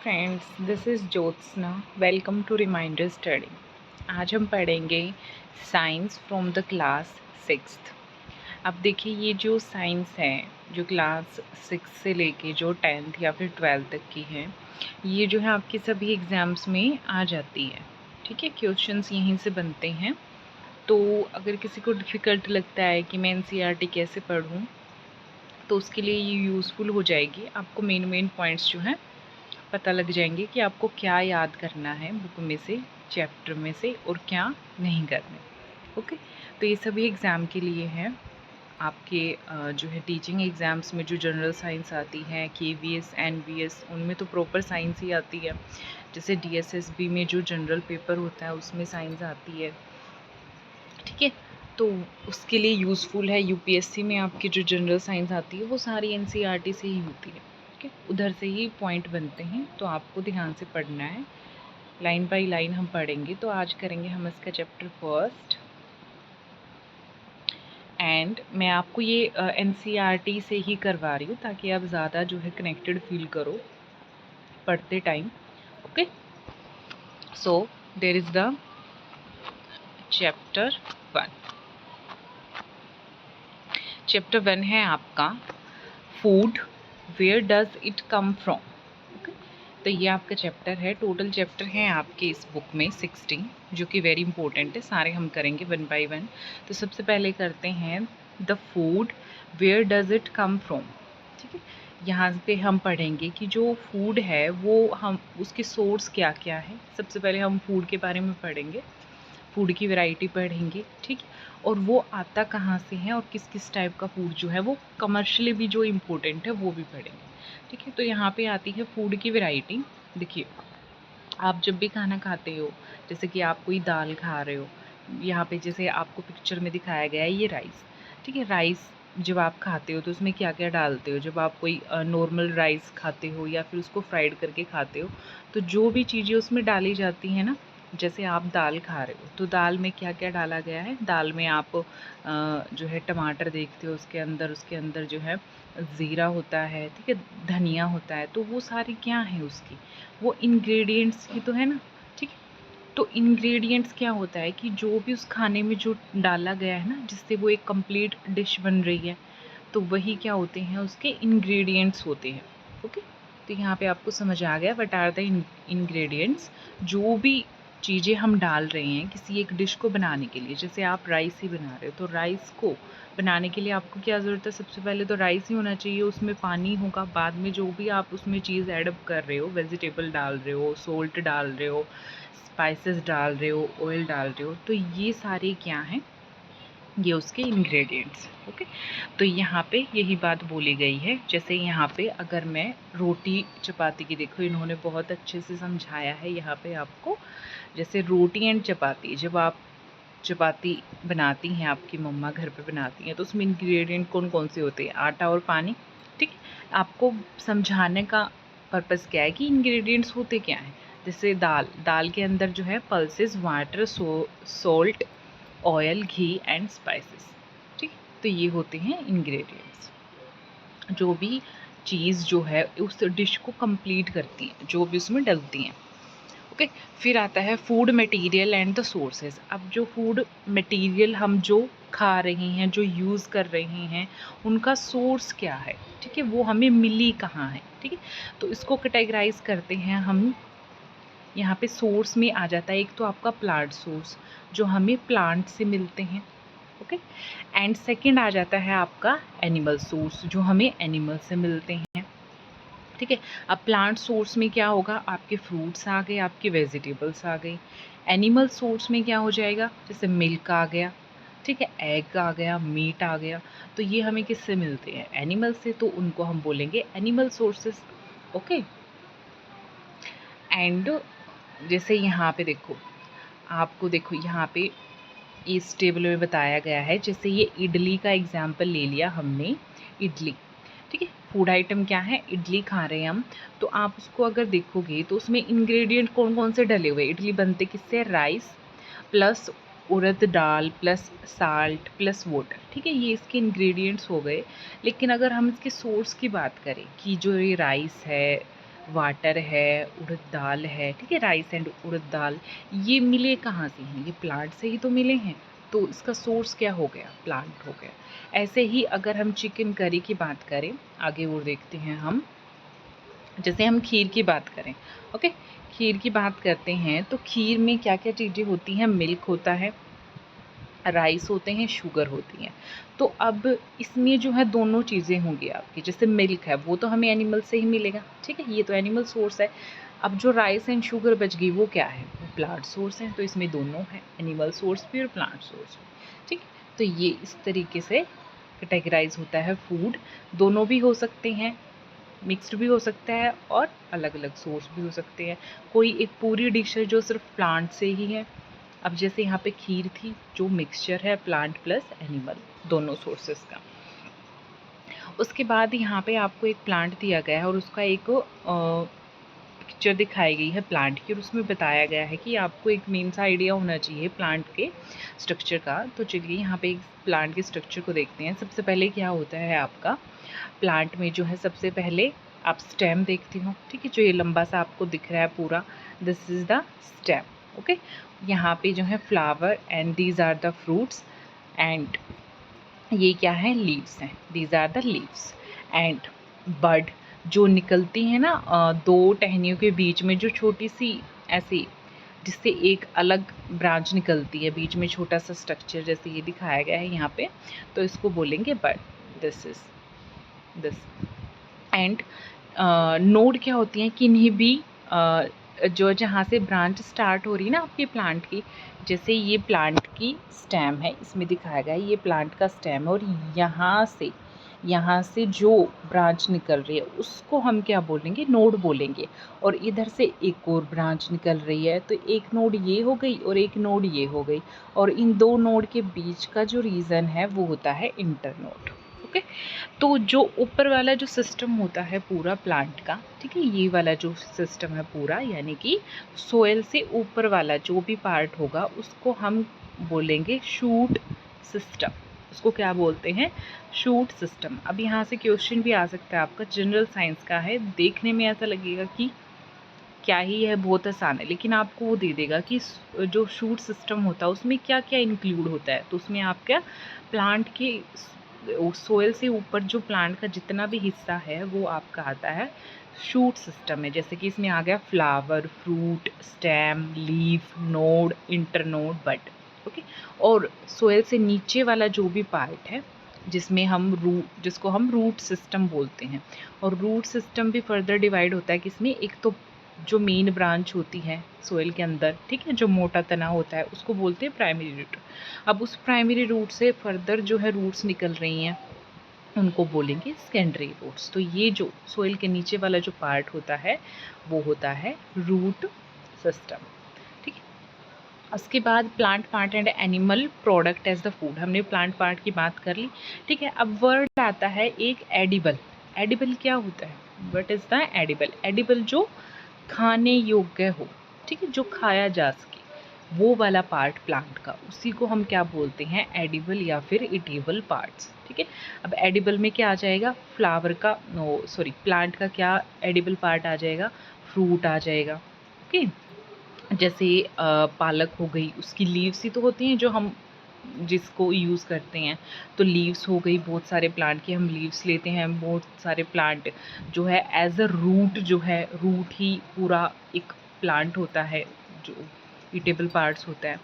Friends, this is Jyotsna. Welcome to reminder study. आज हम पढ़ेंगे science from the class sixth. अब देखिए, ये जो साइंस है जो क्लास सिक्स से लेके जो 10th या फिर 12th तक की है, ये जो है आपके सभी एग्ज़ाम्स में आ जाती है। ठीक है, क्वेश्चंस यहीं से बनते हैं। तो अगर किसी को डिफ़िकल्ट लगता है कि मैं एनसीईआरटी कैसे पढ़ूँ, तो उसके लिए ये यूज़फुल हो जाएगी। आपको मेन पॉइंट्स जो हैं पता लग जाएंगे कि आपको क्या याद करना है बुक में से, चैप्टर में से, और क्या नहीं करना। ओके, तो ये सभी एग्ज़ाम के लिए हैं। आपके जो है टीचिंग एग्ज़ाम्स में जो जनरल साइंस आती है, केवीएस एनवीएस, उनमें तो प्रॉपर साइंस ही आती है। जैसे डीएसएसबी में जो जनरल पेपर होता है उसमें साइंस आती है। ठीक है, तो उसके लिए यूज़फुल है। यूपीएससी में आपकी जो जनरल साइंस आती है वो सारी एनसीईआरटी से ही होती है। ठीक है, उधर से ही पॉइंट बनते हैं, तो आपको ध्यान से पढ़ना है। लाइन बाय लाइन हम पढ़ेंगे। तो आज करेंगे हम इसका चैप्टर फर्स्ट। एंड मैं आपको ये एनसीईआरटी से ही करवा रही हूँ ताकि आप ज़्यादा जो है कनेक्टेड फील करो पढ़ते time. Okay, so there is the chapter 1। Chapter 1 है आपका food, where does it come from. तो ये आपका चैप्टर है। टोटल चैप्टर हैं आपके इस बुक में 16, जो कि वेरी इंपॉर्टेंट है। सारे हम करेंगे वन बाय वन। तो सबसे पहले करते हैं the food, where does it come from. ठीक है, यहाँ पे हम पढ़ेंगे कि जो फूड है वो हम उसके सोर्स क्या क्या है। सबसे पहले हम फूड के बारे में पढ़ेंगे, फूड की वैरायटी पढ़ेंगे। ठीक है, और वो आता कहाँ से है और किस किस टाइप का फूड जो है वो कमर्शियली भी जो इम्पोर्टेंट है वो भी पढ़ेंगे। ठीक है, तो यहाँ पे आती है फूड की वैरायटी। देखिए, आप जब भी खाना खाते हो, जैसे कि आप कोई दाल खा रहे हो, यहाँ पे जैसे आपको पिक्चर में दिखाया गया है ये राइस। ठीक है, राइस जब आप खाते हो तो उसमें क्या क्या डालते हो। जब आप कोई नॉर्मल राइस खाते हो या फिर उसको फ्राइड करके खाते हो, तो जो भी चीज़ें उसमें डाली जाती हैं ना, जैसे आप दाल खा रहे हो तो दाल में क्या क्या डाला गया है। दाल में आप जो है टमाटर देखते हो, उसके अंदर जो है ज़ीरा होता है। ठीक है, धनिया होता है। तो वो सारी क्या है उसकी, वो इंग्रेडिएंट्स ही तो है ना। ठीक है, तो इंग्रेडिएंट्स क्या होता है कि जो भी उस खाने में जो डाला गया है ना, जिससे वो एक कंप्लीट डिश बन रही है, तो वही क्या होते हैं, उसके इंग्रेडिएंट्स होते हैं। ओके, तो यहाँ पे आपको समझ आ गया व्हाट आर द इंग्रेडिएंट्स। जो भी चीज़ें हम डाल रहे हैं किसी एक डिश को बनाने के लिए, जैसे आप राइस ही बना रहे हो, तो राइस को बनाने के लिए आपको क्या ज़रूरत है। सबसे पहले तो राइस ही होना चाहिए, उसमें पानी होगा। बाद में जो भी आप उसमें चीज़ ऐड कर रहे हो, वेजिटेबल डाल रहे हो, सोल्ट डाल रहे हो, स्पाइसेस डाल रहे हो, ऑयल डाल रहे हो, तो ये सारे क्या हैं, ये उसके इंग्रेडिएंट्स। ओके, तो यहाँ पे यही बात बोली गई है। जैसे यहाँ पे अगर मैं रोटी चपाती की, देखो इन्होंने बहुत अच्छे से समझाया है यहाँ पे आपको। जैसे रोटी एंड चपाती, जब आप चपाती बनाती हैं, आपकी मम्मा घर पे बनाती हैं, तो उसमें इंग्रेडिएंट कौन कौन से होते हैं, आटा और पानी। ठीक है, आपको समझाने का पर्पज़ क्या है कि इंग्रेडिएंट्स होते क्या हैं। जैसे दाल, दाल के अंदर जो है pulses, water, salt, oil, ghee and spices. ठीक, तो ये होते हैं इंग्रेडिएंट्स। जो भी चीज़ जो है उस डिश को कंप्लीट करती है, जो भी उसमें डलती हैं। ओके, फिर आता है food material and the sources. अब जो फूड मटेरियल हम जो खा रहे हैं, जो यूज़ कर रहे हैं, उनका सोर्स क्या है। ठीक है, वो हमें मिली कहाँ है। ठीक है, तो इसको कैटेगराइज करते हैं हम। यहाँ पे सोर्स में आ जाता है एक तो आपका प्लांट सोर्स, जो हमें प्लांट से मिलते हैं। ओके, एंड सेकंड आ जाता है आपका एनिमल सोर्स, जो हमें एनिमल से मिलते हैं। ठीक है, अब प्लांट सोर्स में क्या होगा, आपके फ्रूट्स आ गए, आपके वेजिटेबल्स आ गई। एनिमल सोर्स में क्या हो जाएगा, जैसे मिल्क आ गया। ठीक है, एग आ गया, मीट आ गया। तो ये हमें किससे मिलते हैं, एनिमल से, तो उनको हम बोलेंगे एनिमल सोर्सेस। ओके, एंड जैसे यहाँ पे देखो, आपको देखो यहाँ पे इस टेबल में बताया गया है। जैसे ये इडली का एग्जाम्पल ले लिया हमने, इडली। ठीक है, फूड आइटम क्या है, इडली खा रहे हैं हम। तो आप उसको अगर देखोगे तो उसमें इंग्रेडिएंट कौन कौन से डले हुए। इडली बनते किससे, राइस प्लस उड़द दाल प्लस साल्ट प्लस वाटर। ठीक है, ये इसके इंग्रेडिएंट्स हो गए। लेकिन अगर हम इसके सोर्स की बात करें कि जो ये राइस है, वाटर है, उड़द दाल है, ठीक है, राइस एंड उड़द दाल, ये मिले कहाँ से हैं? ये प्लांट से ही तो मिले हैं। तो इसका सोर्स क्या हो गया? प्लांट हो गया। ऐसे ही अगर हम चिकन करी की बात करें, आगे वो देखते हैं हम, जैसे हम खीर की बात करें, ओके, खीर की बात करते हैं तो खीर में क्या क्या चीज़ें होती हैं? मिल्क होता है, राइस होते हैं, शुगर होती हैं। तो अब इसमें जो है दोनों चीज़ें होंगी आपकी, जैसे मिल्क है वो तो हमें एनिमल से ही मिलेगा, ठीक है, ये तो एनिमल सोर्स है। अब जो राइस एंड शुगर बच गई वो क्या है? वो प्लांट सोर्स है। तो इसमें दोनों है, एनिमल सोर्स भी और प्लांट सोर्स भी, ठीक है। तो ये इस तरीके से कैटेगराइज होता है फूड। दोनों भी हो सकते हैं, मिक्स्ड भी हो सकता है और अलग अलग सोर्स भी हो सकते हैं। कोई एक पूरी डिश है जो सिर्फ प्लांट से ही है। अब जैसे यहाँ पे खीर थी जो मिक्सचर है प्लांट प्लस एनिमल दोनों सोर्सेस का। उसके बाद यहाँ पे आपको एक प्लांट दिया गया है और उसका एक पिक्चर दिखाई गई है प्लांट की, और उसमें बताया गया है कि आपको एक मेन सा आइडिया होना चाहिए प्लांट के स्ट्रक्चर का। तो चलिए यहाँ पे एक प्लांट के स्ट्रक्चर को देखते हैं। सबसे पहले क्या होता है आपका प्लांट में, जो है सबसे पहले आप स्टेम देखते हो, ठीक है, जो ये लंबा सा आपको दिख रहा है पूरा, this is the stem, okay. यहाँ पे जो है flower and these are the fruits, and ये क्या है? लीव्स हैं, these are the leaves. And bud जो निकलती है ना दो टहनियों के बीच में, जो छोटी सी ऐसी, जिससे एक अलग ब्रांच निकलती है, बीच में छोटा सा स्ट्रक्चर जैसे ये दिखाया गया है यहाँ पे, तो इसको बोलेंगे bud, this is this. And node क्या होती हैं? किन्हीं भी जो जहाँ से ब्रांच स्टार्ट हो रही है ना आपके प्लांट की, जैसे ये प्लांट की स्टेम है, इसमें दिखाया गया है ये प्लांट का स्टेम है, और यहाँ से जो ब्रांच निकल रही है उसको हम क्या बोलेंगे? नोड बोलेंगे। और इधर से एक और ब्रांच निकल रही है, तो एक नोड ये हो गई और एक नोड ये हो गई, और इन दो नोड के बीच का जो रीजन है वो होता है इंटरनोड, ओके। तो जो ऊपर वाला जो सिस्टम होता है पूरा प्लांट का, ठीक है, ये वाला जो सिस्टम है पूरा, यानी कि सोयल से ऊपर वाला जो भी पार्ट होगा उसको हम बोलेंगे शूट सिस्टम। उसको क्या बोलते हैं? Shoot system. अब यहाँ से क्वेश्चन भी आ सकता है आपका, जनरल साइंस का है, देखने में ऐसा लगेगा कि क्या ही है, बहुत आसान है, लेकिन आपको वो दे देगा कि जो शूट सिस्टम होता है उसमें क्या क्या इंक्लूड होता है। तो उसमें आप क्या, प्लांट के सोयल से ऊपर जो प्लांट का जितना भी हिस्सा है वो आपका आता है शूट सिस्टम में। जैसे कि इसमें आ गया flower, fruit, stem, leaf, node, internode, bud, okay. और सोयल से नीचे वाला जो भी पार्ट है जिसमें हम जिसको हम रूट सिस्टम बोलते हैं, और रूट सिस्टम भी फर्दर डिवाइड होता है किसमें? एक तो जो मेन ब्रांच होती है सोइल के अंदर, ठीक है, जो मोटा तना होता है उसको बोलते हैं प्राइमरी रूट। अब उस प्राइमरी रूट से फर्दर जो है रूट्स निकल रही हैं उनको बोलेंगे सेकेंडरी रूट्स। तो ये जो सोइल के नीचे वाला जो पार्ट होता है वो होता है रूट सिस्टम, ठीक है। उसके बाद plant part and animal product as the food, हमने प्लांट पार्ट की बात कर ली, ठीक है। अब वर्ड आता है एक एडिबल। एडिबल क्या होता है? What is the edible? Edible जो खाने योग्य हो, ठीक है, जो खाया जा सके, वो वाला पार्ट प्लांट का, उसी को हम क्या बोलते हैं? एडिबल या फिर इटेबल पार्ट्स, ठीक है। अब एडिबल में क्या आ जाएगा? फ्लावर का, प्लांट का क्या एडिबल पार्ट आ जाएगा? फ्रूट आ जाएगा, ओके। जैसे पालक हो गई, उसकी लीव्स ही तो होती हैं जो हम जिसको यूज़ करते हैं। तो लीव्स हो गई, बहुत सारे प्लांट की हम लीव्स लेते हैं, बहुत सारे प्लांट जो है एज अ रूट, जो है रूट ही पूरा एक प्लांट होता है जो ईटेबल पार्ट्स होता है।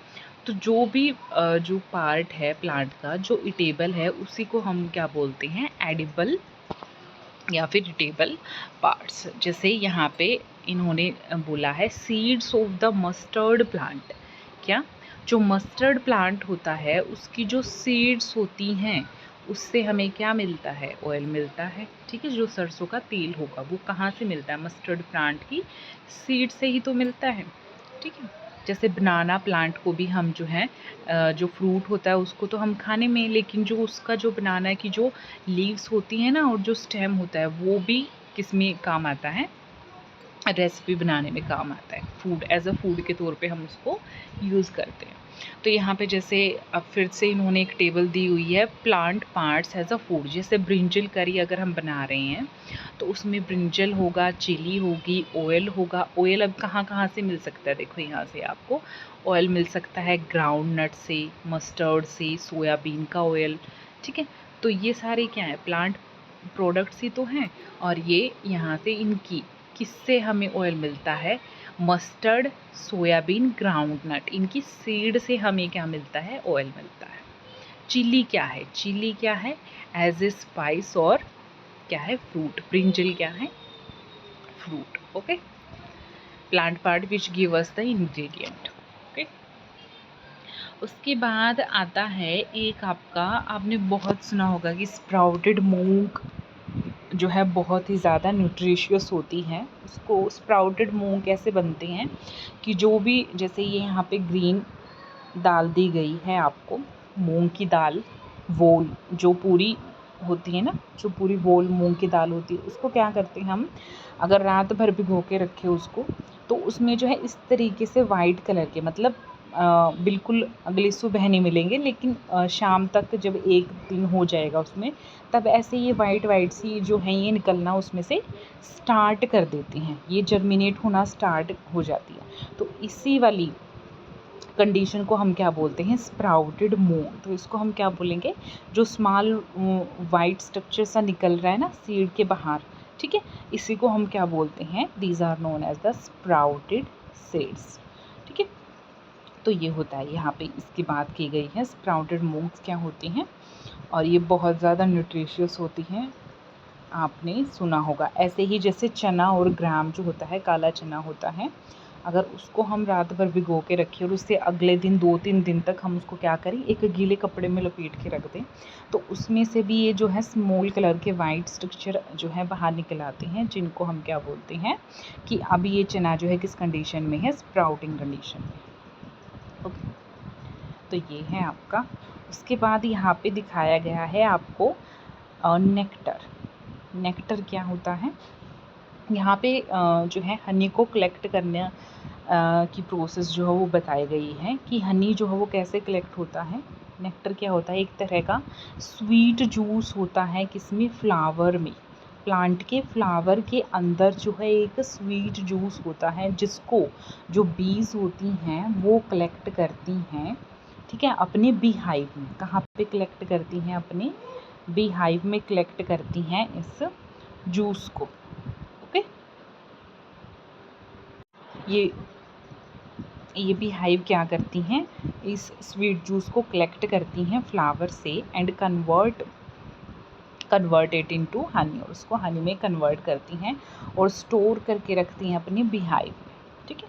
तो जो भी जो पार्ट है प्लांट का जो ईटेबल है उसी को हम क्या बोलते हैं? एडिबल या फिर ईटेबल पार्ट्स। जैसे यहाँ पे इन्होंने बोला है seeds of the mustard plant. क्या? जो मस्टर्ड प्लांट होता है उसकी जो सीड्स होती हैं उससे हमें क्या मिलता है? ऑयल मिलता है, ठीक है। जो सरसों का तेल होगा वो कहाँ से मिलता है? मस्टर्ड प्लांट की सीड से ही तो मिलता है, ठीक है। जैसे बनाना प्लांट को भी हम जो है जो फ्रूट होता है उसको तो हम खाने में, लेकिन जो उसका जो बनाना की जो लीव्स होती हैं ना और जो स्टेम होता है वो भी किस में काम आता है? रेसिपी बनाने में काम आता है। फूड एज अ फूड के तौर पे हम उसको यूज़ करते हैं। तो यहाँ पे जैसे अब फिर से इन्होंने एक टेबल दी हुई है, plant parts as a food. जैसे ब्रिंजल करी अगर हम बना रहे हैं तो उसमें ब्रिंजल होगा, चिली होगी, ऑयल होगा। ऑयल अब कहाँ कहाँ से मिल सकता है, देखो यहाँ से आपको ऑयल मिल सकता है ग्राउंड नट से, मस्टर्ड से, सोयाबीन का ऑयल। ठीक है, तो ये सारे क्या है, प्लांट प्रोडक्ट्स ही तो हैं। और ये यहाँ से इनकी किससे हमें ऑयल मिलता है, मस्टर्ड, सोयाबीन, ग्राउंडनट, इनकी सीड से हमें क्या मिलता है, ऑयल मिलता है। चिली क्या है, चिली क्या है, एज ए स्पाइस और क्या है, फ्रूट। ब्रिंजल क्या है, fruit. Okay, plant part which give us the ingredient. Okay, उसके बाद आता है एक आपका, आपने बहुत सुना होगा कि स्प्राउटेड मूंग जो है बहुत ही ज़्यादा न्यूट्रिशियस होती हैं। उसको स्प्राउटेड मूंग कैसे बनते हैं कि जो भी, जैसे ये यहाँ पे ग्रीन दाल दी गई है आपको, मूंग की दाल, वोल जो पूरी होती है ना, जो पूरी वोल मूंग की दाल होती है, उसको क्या करते हैं हम, अगर रात भर भिगो के रखे उसको, तो उसमें जो है इस तरीके से वाइट कलर के, मतलब बिल्कुल अगली सुबह नहीं मिलेंगे, लेकिन शाम तक जब एक दिन हो जाएगा उसमें, तब ऐसे ये वाइट वाइट सी जो है ये निकलना उसमें से स्टार्ट कर देती हैं, ये जर्मिनेट होना स्टार्ट हो जाती है। तो इसी वाली कंडीशन को हम क्या बोलते हैं, स्प्राउटेड मूंग। तो इसको हम क्या बोलेंगे, जो स्मॉल वाइट स्ट्रक्चर सा निकल रहा है ना सीड के बाहर, ठीक है, इसी को हम क्या बोलते हैं, these are known as the sprouted seeds. ठीक है, तो ये होता है, यहाँ पे इसकी बात की गई है, स्प्राउटेड मूंग्स क्या होती हैं और ये बहुत ज़्यादा न्यूट्रिशियस होती हैं, आपने सुना होगा। ऐसे ही जैसे चना और ग्राम जो होता है, काला चना होता है, अगर उसको हम रात भर भिगो के रखें और उससे अगले दिन 2-3 दिन तक हम उसको क्या करें, एक गीले कपड़े में लपेट के रख दें, तो उसमें से भी ये जो है स्मॉल कलर के वाइट स्ट्रक्चर जो है बाहर निकल आते हैं, जिनको हम क्या बोलते हैं कि अभी ये चना जो है किस कंडीशन में है, स्प्राउटिंग कंडीशन में। ओके, तो ये है आपका। उसके बाद यहाँ पे दिखाया गया है आपको नेक्टर। नेक्टर क्या होता है, यहाँ पे जो है हनी को कलेक्ट करने की प्रोसेस जो है वो बताई गई है कि हनी जो है वो कैसे कलेक्ट होता है। नेक्टर क्या होता है, एक तरह का स्वीट जूस होता है, किसमें, फ्लावर में, प्लांट के फ्लावर के अंदर जो है एक स्वीट जूस होता है, जिसको जो बीज होती हैं वो कलेक्ट करती हैं। ठीक है, अपने बी हाइव में, कहाँ पे कलेक्ट करती हैं, अपने बी हाइव में कलेक्ट करती हैं इस जूस को। ओके, ये भी हाइव क्या करती हैं, इस स्वीट जूस को कलेक्ट करती हैं फ्लावर से and convert it into Honey, और उसको हनी में कन्वर्ट करती हैं और स्टोर करके रखती हैं अपने बीहाइव में। ठीक है,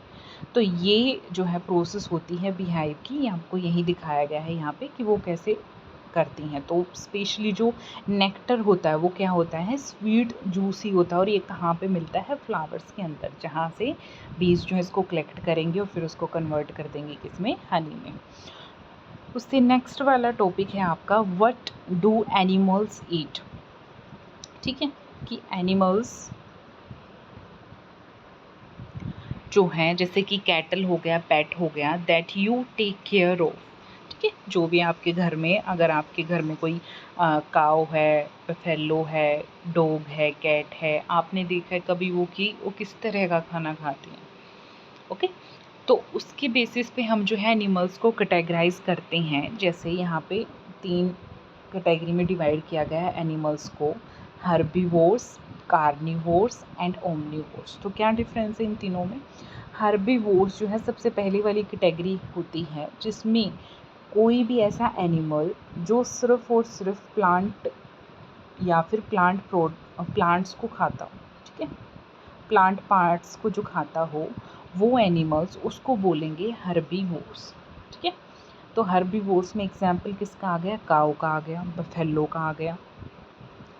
तो ये जो है प्रोसेस होती है बीहाइव की, ये आपको यही दिखाया गया है यहाँ पे कि वो कैसे करती हैं। तो स्पेशली जो नेक्टर होता है वो क्या होता है, स्वीट जूस ही होता है, और ये कहाँ पे मिलता है, फ्लावर्स के अंदर, जहाँ से बीज जो है इसको कलेक्ट करेंगे और फिर उसको कन्वर्ट कर देंगे किसमें, हनी में। उससे नेक्स्ट वाला टॉपिक है आपका, व्हाट डू एनिमल्स ईट। ठीक है, कि एनिमल्स जो हैं, जैसे कि कैटल हो गया, पेट हो गया, that you take care of. ठीक है, जो भी आपके घर में, अगर आपके घर में कोई काऊ है, बफेलो है, डॉग है, कैट है, आपने देखा है कभी वो कि वो किस तरह का खाना खाती हैं। ओके, तो उसके बेसिस पे हम जो है एनिमल्स को कैटेगराइज करते हैं। जैसे यहाँ पे 3 कैटेगरी में डिवाइड किया गया है एनिमल्स को, हर्बीवोर्स, कार्निवोर्स एंड ओमनीवोर्स। तो क्या डिफरेंस है इन तीनों में। हर्बीवोर्स जो है सबसे पहली वाली कैटेगरी होती है, जिसमें कोई भी ऐसा एनिमल जो सिर्फ और सिर्फ प्लांट या फिर प्लांट्स को खाता हो, ठीक है, प्लांट पार्ट्स को जो खाता हो, वो एनिमल्स, उसको बोलेंगे हर्बीवोर्स। ठीक है, तो हर्बीवोर्स में एग्जाम्पल किसका आ गया, काऊ का आ गया, बफेलो का आ गया।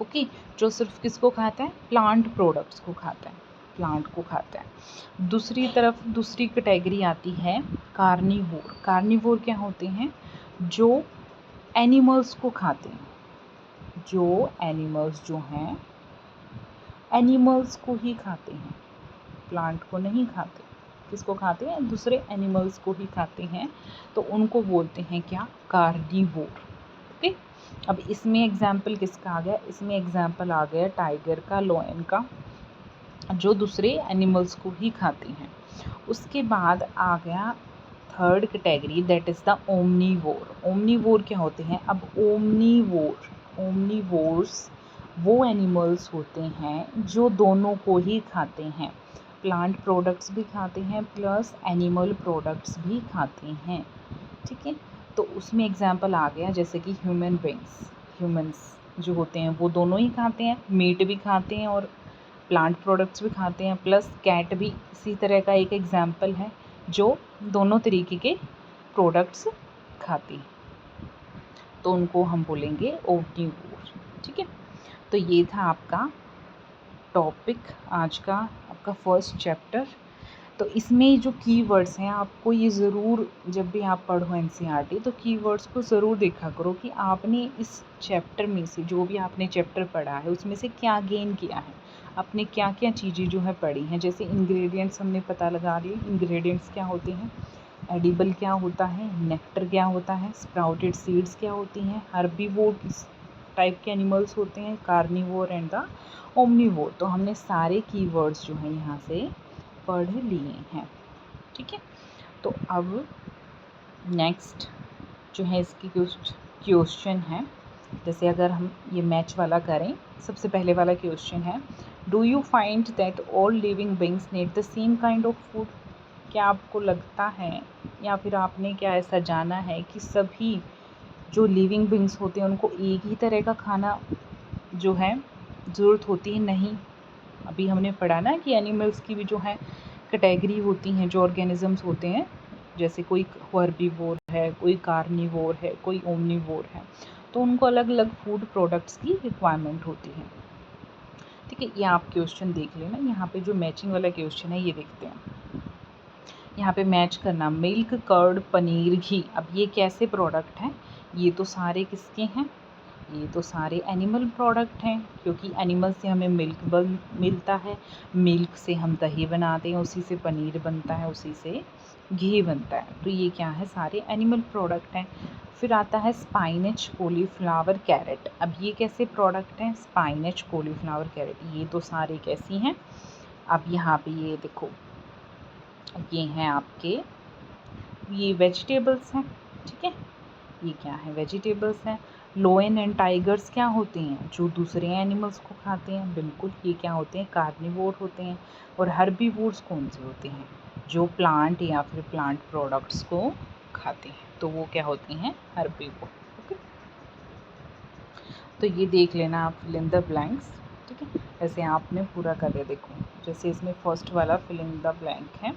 ओके, जो सिर्फ किसको खाता है, प्लांट प्रोडक्ट्स को खाता है, प्लांट को खाता है। दूसरी तरफ दूसरी कैटेगरी आती है कार्निवोर। कार्निवोर क्या होते हैं, जो एनिमल्स को खाते हैं, जो एनिमल्स जो हैं एनिमल्स को ही खाते हैं, प्लांट को नहीं खाते। किसको खाते हैं? दूसरे एनिमल्स को ही खाते हैं, तो उनको बोलते हैं क्या? कार्निवोर। ओके, अब इसमें एग्जाम्पल किसका आ गया? इसमें एग्जाम्पल आ गया टाइगर का, लॉयन का, जो दूसरे एनिमल्स को ही खाते हैं। उसके बाद आ गया third category, that is the omnivore. Omnivore क्या होते हैं? अब ओमनीवोर्स वो एनिमल्स होते हैं जो दोनों को ही खाते हैं, प्लांट प्रोडक्ट्स भी खाते हैं प्लस एनिमल प्रोडक्ट्स भी खाते हैं। ठीक है, तो उसमें एग्जाम्पल आ गया जैसे कि ह्यूमंस जो होते हैं वो दोनों ही खाते हैं, मीट भी खाते हैं और प्लांट प्रोडक्ट्स भी खाते हैं, प्लस कैट भी इसी तरह का एक एग्जाम्पल है जो दोनों तरीके के प्रोडक्ट्स खाती, तो उनको हम बोलेंगे ओमनीवोर। ठीक है, तो ये था आपका टॉपिक आज का, आपका फर्स्ट चैप्टर। तो इसमें जो कीवर्ड्स हैं आपको ये ज़रूर, जब भी आप पढ़ो एनसीईआरटी, तो कीवर्ड्स को ज़रूर देखा करो कि आपने इस चैप्टर में से, जो भी आपने चैप्टर पढ़ा है उसमें से क्या गेन किया है, आपने क्या क्या चीज़ें जो है पढ़ी हैं। जैसे इंग्रेडिएंट्स हमने पता लगा लिए, इंग्रेडिएंट्स क्या होते हैं, एडिबल क्या होता है, नेक्टर क्या होता है, स्प्राउटेड सीड्स क्या होती हैं, हर्बीवोर किस टाइप के एनिमल्स होते हैं, कार्निवोर एंड द ओमनीवोर। तो हमने सारे कीवर्ड्स जो हैं यहाँ से पढ़ लिए हैं। ठीक है, तो अब नेक्स्ट जो है इसकी कुछ क्वेश्चन है। जैसे अगर हम ये मैच वाला करें, सबसे पहले वाला क्वेश्चन है, do you find that all living beings need the same kind of food? क्या आपको लगता है या फिर आपने क्या ऐसा जाना है कि सभी जो लिविंग बीइंग्स होते हैं उनको एक ही तरह का खाना जो है ज़रूरत होती है? नहीं, अभी हमने पढ़ा ना कि एनिमल्स की भी जो है कैटेगरी होती हैं, जो ऑर्गेनिजम्स होते हैं, जैसे कोई हर्बीवोर है, कोई कार्निवोर है, कोई ओमनीवोर है, तो उनको अलग अलग फूड प्रोडक्ट्स की रिक्वायरमेंट होती है। ठीक है, ये आप क्वेश्चन देख लेना। यहाँ पे जो मैचिंग वाला क्वेश्चन है ये देखते हैं। यहाँ पे मैच करना, मिल्क, कर्ड, पनीर, घी। अब ये कैसे प्रोडक्ट हैं? ये तो सारे किसके हैं? ये तो सारे एनिमल प्रोडक्ट हैं, क्योंकि एनिमल से हमें मिल्क मिलता है, मिल्क से हम दही बनाते हैं, उसी से पनीर बनता है, उसी से घी बनता है। तो ये क्या है? सारे एनिमल प्रोडक्ट हैं। फिर आता है स्पाइनच, कॉलीफ्लावर, कैरेट। अब ये कैसे प्रोडक्ट हैं? स्पाइनच, कॉलीफ्लावर, कैरेट, ये तो सारे कैसी हैं? अब यहाँ पे ये देखो, ये हैं आपके, ये वेजिटेबल्स हैं। ठीक है, ये क्या है? वेजिटेबल्स हैं। लोयन एंड टाइगर्स क्या होते हैं? जो दूसरे एनिमल्स को खाते हैं। बिल्कुल, ये क्या होते हैं? कार्निवोर होते हैं। और हर्बीवोर्स कौन से होते हैं? जो प्लांट या फिर प्लांट प्रोडक्ट्स को खाते हैं, तो वो क्या होते हैं? हर्बीवोर। ओके, तो ये देख लेना आप, फिल इन द ब्लैंक्स। ठीक है, ऐसे आपने पूरा कर लिया। देखो, जैसे इसमें फर्स्ट वाला फिल इन द ब्लैंक है,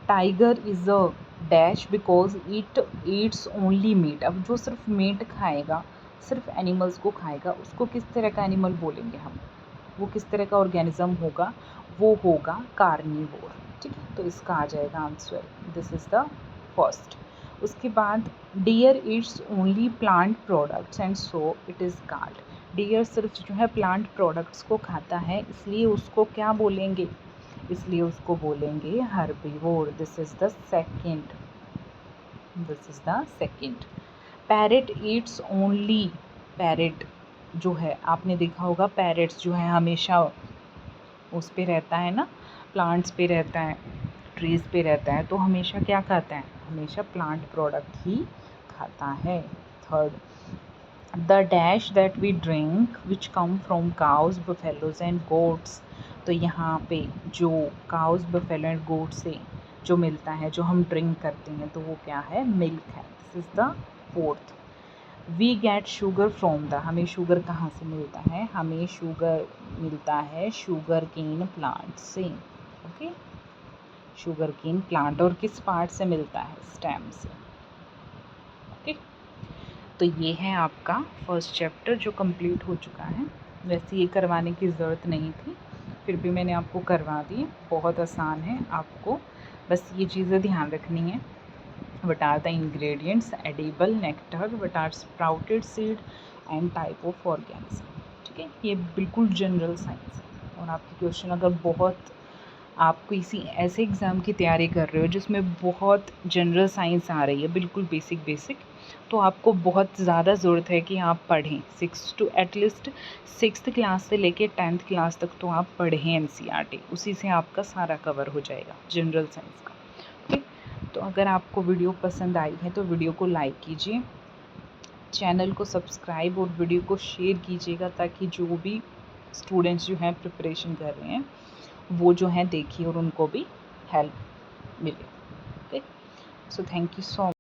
tiger is a dash because it eats only meat. अब जो सिर्फ मीट खाएगा, सिर्फ एनिमल्स को खाएगा, उसको किस तरह का एनिमल बोलेंगे हम? वो किस तरह का ऑर्गेनिज्म होगा? वो होगा कार्निवोर। ठीक है, तो इसका आ जाएगा answer, this is the first. उसके बाद deer eats only plant products and so it is called. Deer सिर्फ जो है प्लांट प्रोडक्ट्स को खाता है, इसलिए उसको क्या बोलेंगे? इसलिए उसको बोलेंगे herbivore. This is the second, this is the second. Parrot Yeats only, parrot जो है आपने देखा होगा, पैरेट्स जो है हमेशा उस पे रहता है ना, प्लांट्स पे रहता है, ट्रीज़ पे रहता है, तो हमेशा क्या खाता है? हमेशा प्लांट प्रोडक्ट ही खाता है। Third, the dash that we drink which come from cows, buffaloes and goats. तो यहाँ पे जो काउज, बफेलो एंड गोट से जो मिलता है, जो हम ड्रिंक करते हैं, तो वो क्या है? मिल्क है। This is the fourth. We get sugar from the, हमें शुगर कहाँ से मिलता है? हमें शुगर मिलता है शुगर केन प्लांट से। ओके, शुगर केन प्लांट, और किस पार्ट से मिलता है? स्टेम से। ओके, तो ये है आपका फर्स्ट चैप्टर जो कंप्लीट हो चुका है। वैसे ये करवाने की ज़रूरत नहीं थी, फिर भी मैंने आपको करवा दी। बहुत आसान है, आपको बस ये चीज़ें ध्यान रखनी है। What are the ingredients? Edible, nectar, what are sprouted seed and type of organism। ठीक है, ये बिल्कुल जनरल साइंस है। और आपके क्वेश्चन अगर बहुत आप किसी ऐसे एग्ज़ाम की तैयारी कर रहे हो जिसमें बहुत जनरल साइंस आ रही है, बिल्कुल बेसिक, तो आपको बहुत ज़्यादा ज़रूरत है कि आप पढ़ें। एटलीस्ट 6th क्लास से लेके 10th क्लास तक तो आप पढ़ें एनसीईआरटी, उसी से आपका सारा कवर हो जाएगा जनरल साइंस का। ओके, तो अगर आपको वीडियो पसंद आई है तो वीडियो को लाइक कीजिए, चैनल को सब्सक्राइब और वीडियो को शेयर कीजिएगा, ताकि जो भी स्टूडेंट्स जो हैं प्रिपरेशन कर रहे हैं वो जो हैं देखिए और उनको भी हेल्प मिले। Okay, so thank you so